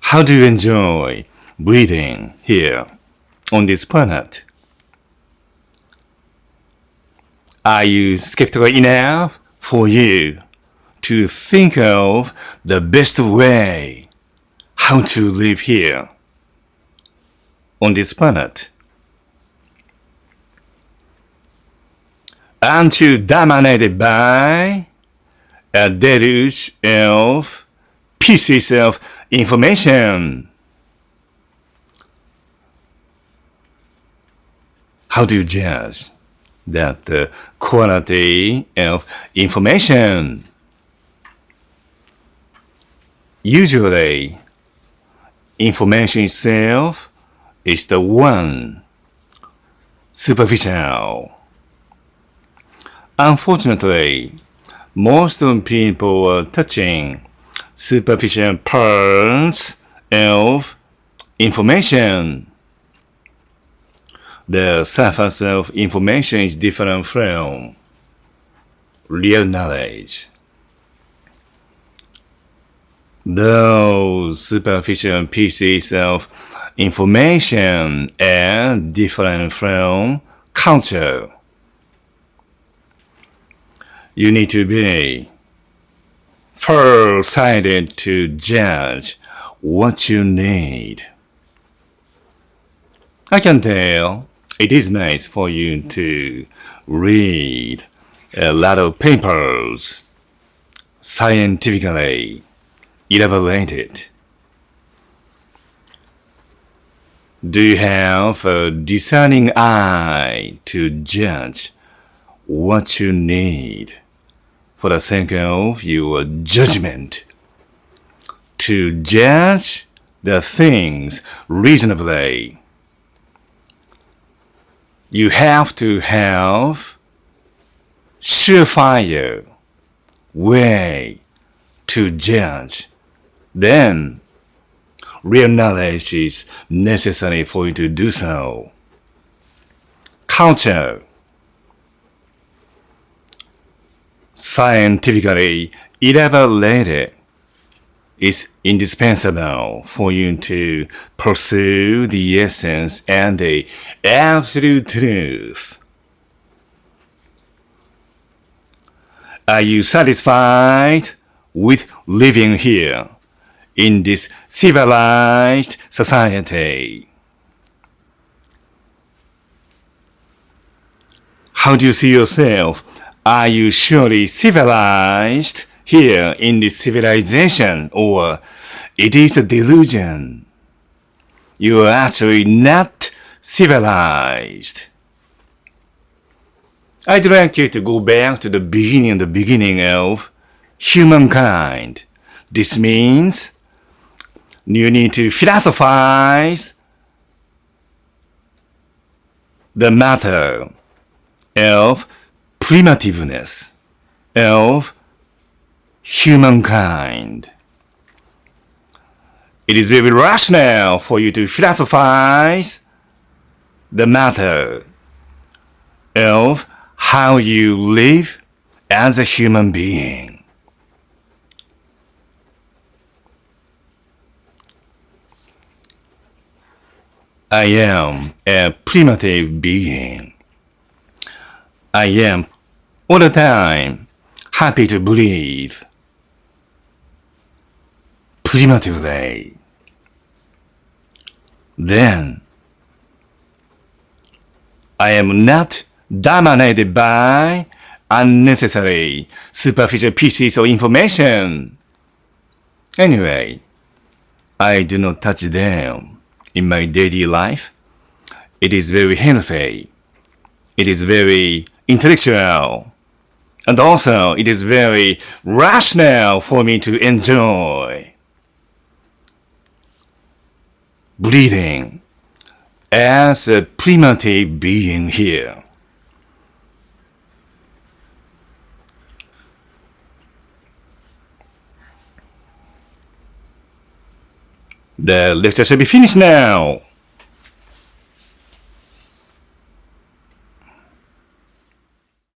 How do you enjoy breathing here on this planet? Are you skeptical enough for you to think of the best way how to live here on this planet? Aren't you dominated by a deluge of pieces of information? How do you judge that the quality of information? Usually, information itself is the one superficial. Unfortunately, most of people are touching superficial parts of information. The surface of information is different from real knowledge. Those superficial pieces of information are different from culture. You need to be far-sighted to judge what you need. I can tell it is nice for you to read a lot of papers, scientifically elaborated. Do you have a discerning eye to judge what you need for the sake of your judgment? To judge the things reasonably, you have to have surefire way to judge. Then, real knowledge is necessary for you to do so. Culture, scientifically elaborated, is indispensable for you to pursue the essence and the absolute truth. Are you satisfied with living here in this civilized society? How do you see yourself? Are you surely civilized here in this civilization, or it is a delusion? You are actually not civilized. I'd like you to go back to the beginning of humankind. This means you need to philosophize the matter of primitiveness of humankind. It is very rational for you to philosophize the matter of how you live as a human being. I am a primitive being. I am all the time happy to breathe primitively. Then, I am not dominated by unnecessary superficial pieces of information. Anyway, I do not touch them in my daily life. It is very healthy. It is very intellectual. And also, it is very rational for me to enjoy breathing as a primitive being here. The lecture shall be finished now.